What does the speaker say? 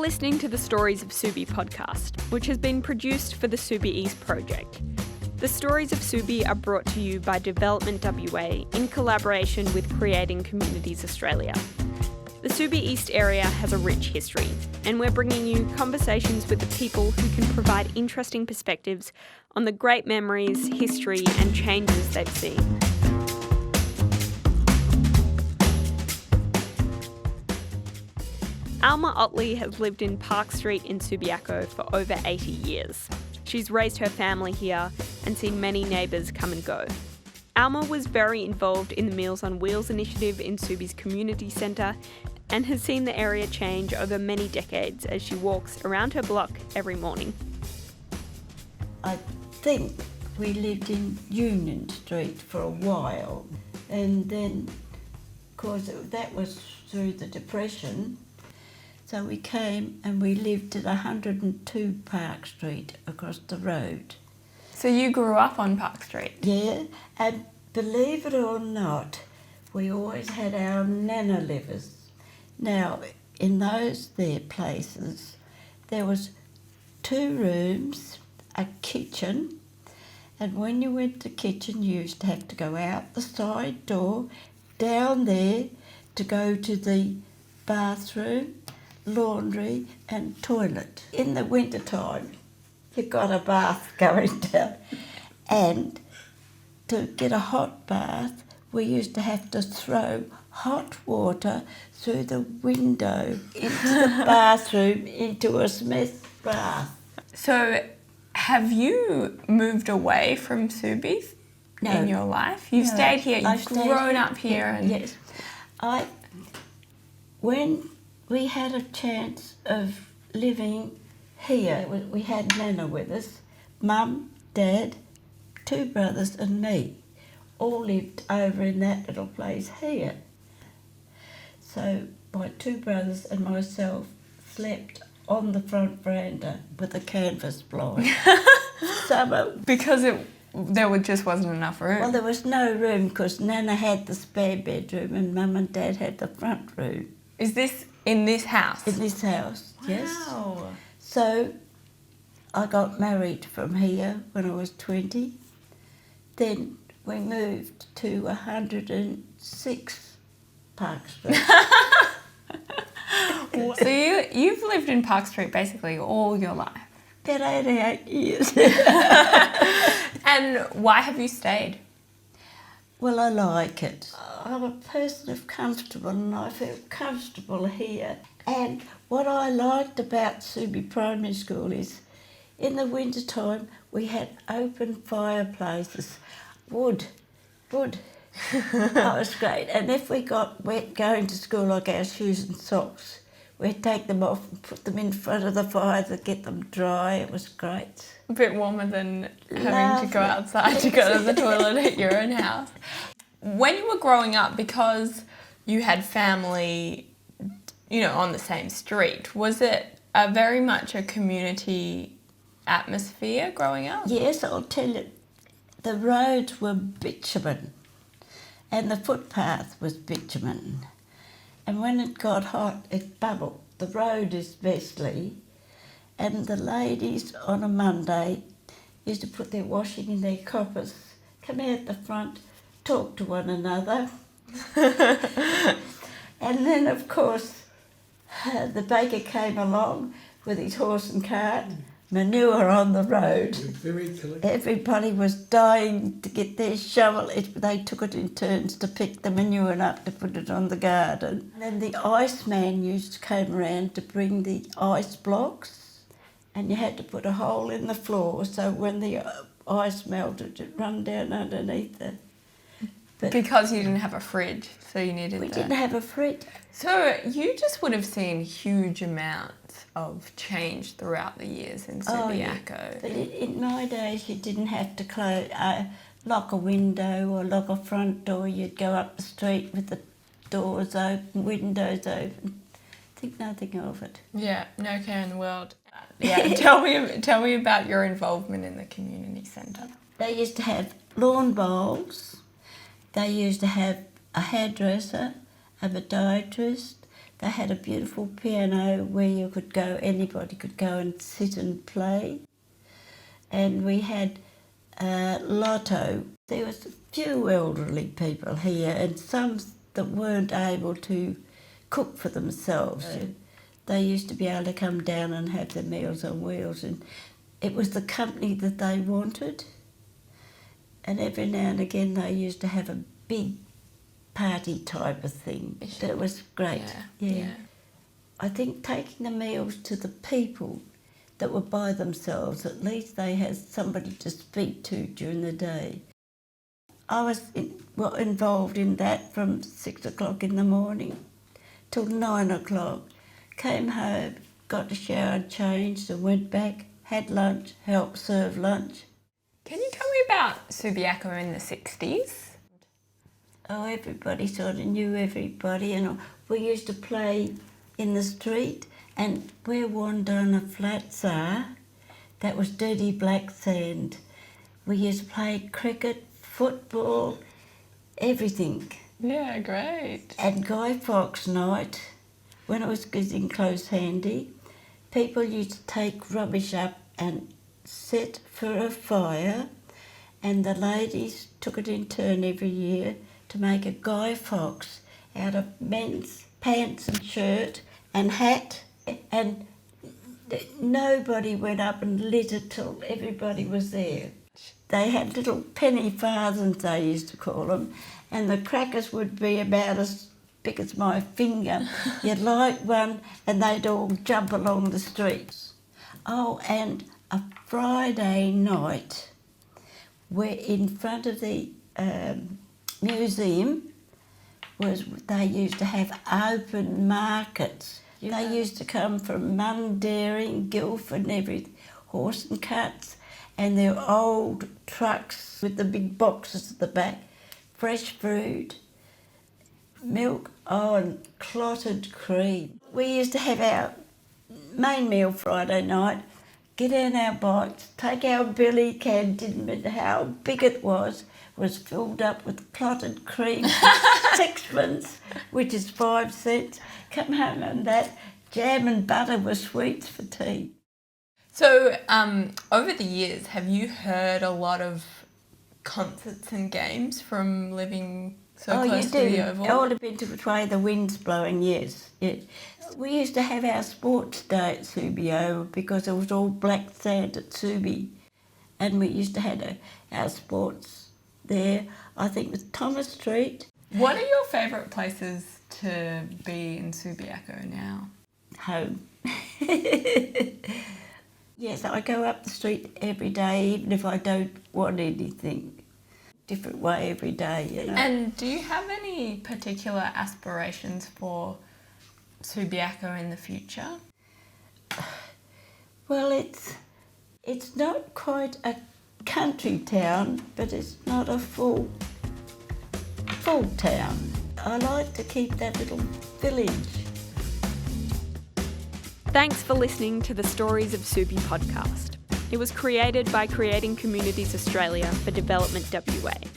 listening to the Stories of Subi podcast, which has been produced for the Subi East project. The Stories of Subi are brought to you by DevelopmentWA in collaboration with Creating Communities Australia. The Subi East area has a rich history, and we're bringing you conversations with the people who can provide interesting perspectives on the great memories, history, and changes they've seen. Alma Otley has lived in Park Street in Subiaco for over 80 years. She's raised her family here and seen many neighbours come and go. Alma was very involved in the Meals on Wheels initiative in Subi's community centre and has seen the area change over many decades as she walks around her block every morning. I think we lived in Union Street for a while, and then, of course, that was through the Depression. So we came and we lived at 102 Park Street across the road. So you grew up on Park Street? Yeah, and believe it or not, we always had our nana livers. Now, in those there places, there was 2 rooms, a kitchen, and when you went to the kitchen, you used to have to go out the side door, down there to go to the bathroom, laundry and toilet. In the winter time, you got a bath going down, and to get a hot bath, we used to have to throw hot water through the window into the bathroom into a Smith bath. So have you moved away from Subi in your life? You've stayed here, you've grown up here. And yes. When we had a chance of living here, we had Nana with us, Mum, Dad, 2 brothers and me, all lived over in that little place here. So my 2 brothers and myself slept on the front veranda with a canvas blind. Because there just wasn't enough room. Well, there was no room because Nana had the spare bedroom and Mum and Dad had the front room. Is this in this house? In this house, wow. Yes. So I got married from here when I was 20. Then we moved to 106 Park Street. So you've lived in Park Street basically all your life? About 88 years. And why have you stayed? Well, I like it. I'm a person of comfortable and I feel comfortable here. And what I liked about Subi Primary School is in the winter time we had open fireplaces, wood. That was great. And if we got wet going to school, like our shoes and socks, we'd take them off and put them in front of the fire to get them dry. It was great. A bit warmer than having to go outside to go to the toilet at your own house. When you were growing up, because you had family, on the same street, was it very much a community atmosphere growing up? Yes, I'll tell you. The roads were bitumen and the footpath was bitumen. And when it got hot, it bubbled. The road especially. And the ladies on a Monday used to put their washing in their coppers, come out the front, talk to one another. And then, of course, the baker came along with his horse and cart, manure on the road. Everybody was dying to get their shovel. They took it in turns to pick the manure up to put it on the garden. And then the iceman used to come around to bring the ice blocks, and you had to put a hole in the floor so when the ice melted, it'd run down underneath it. But because you didn't have a fridge, so you needed we didn't have a fridge. So you just would have seen huge amounts of change throughout the years in Subiaco. Yeah. But in my days, you didn't have to lock a window or lock a front door. You'd go up the street with the doors open, windows open. Think nothing of it. Yeah, no care in the world. Yeah, tell me about your involvement in the community centre. They used to have lawn bowls. They used to have a hairdresser, a podiatrist. They had a beautiful piano where you could go, anybody could go and sit and play. And we had lotto. There was a few elderly people here and some that weren't able to cook for themselves. They used to be able to come down and have their meals on wheels, and it was the company that they wanted. And every now and again they used to have a big party type of thing. That was great. Yeah. I think taking the meals to the people that were by themselves, at least they had somebody to speak to during the day. I was involved in that from 6 o'clock in the morning till 9 o'clock. Came home, got a shower, changed and went back, had lunch, helped serve lunch. Can you tell me about Subiaco in the 60s? Oh, everybody sort of knew everybody, and we used to play in the street, and where Wandana flats are, that was dirty black sand. We used to play cricket, football, everything. Yeah, great. And Guy Fawkes night, when it was getting close handy, people used to take rubbish up and set for a fire, and the ladies took it in turn every year to make a Guy Fawkes out of men's pants and shirt and hat, and nobody went up and lit it till everybody was there. They had little penny farthings, they used to call them, and the crackers would be about as big as my finger. You'd light one and they'd all jump along the streets. Oh, and a Friday night, where in front of the museum they used to have open markets. They used to come from Mundaring, Guildford and everything, horse and carts, and their old trucks with the big boxes at the back, fresh fruit, milk, and clotted cream. We used to have our main meal Friday night, get in our bikes, take our billy can, didn't matter how big it was filled up with clotted cream, sixpence, which is 5 cents. Come home and that jam and butter were sweets for tea. So, over the years, have you heard a lot of concerts and games from living so close to the Oval? All have been to the way the wind's blowing, yes. We used to have our sports day at Subi Oval because it was all black sand at Subi, and we used to have our sports there, I think with Thomas Street. What are your favourite places to be in Subiaco now? Home. Yes, I go up the street every day, even if I don't want anything. Different way every day, you know. And do you have any particular aspirations for Subiaco in the future? Well, it's not quite a country town, but it's not a full town. I like to keep that little village. Thanks for listening to the Stories of Subi podcast. It was created by Creating Communities Australia for DevelopmentWA.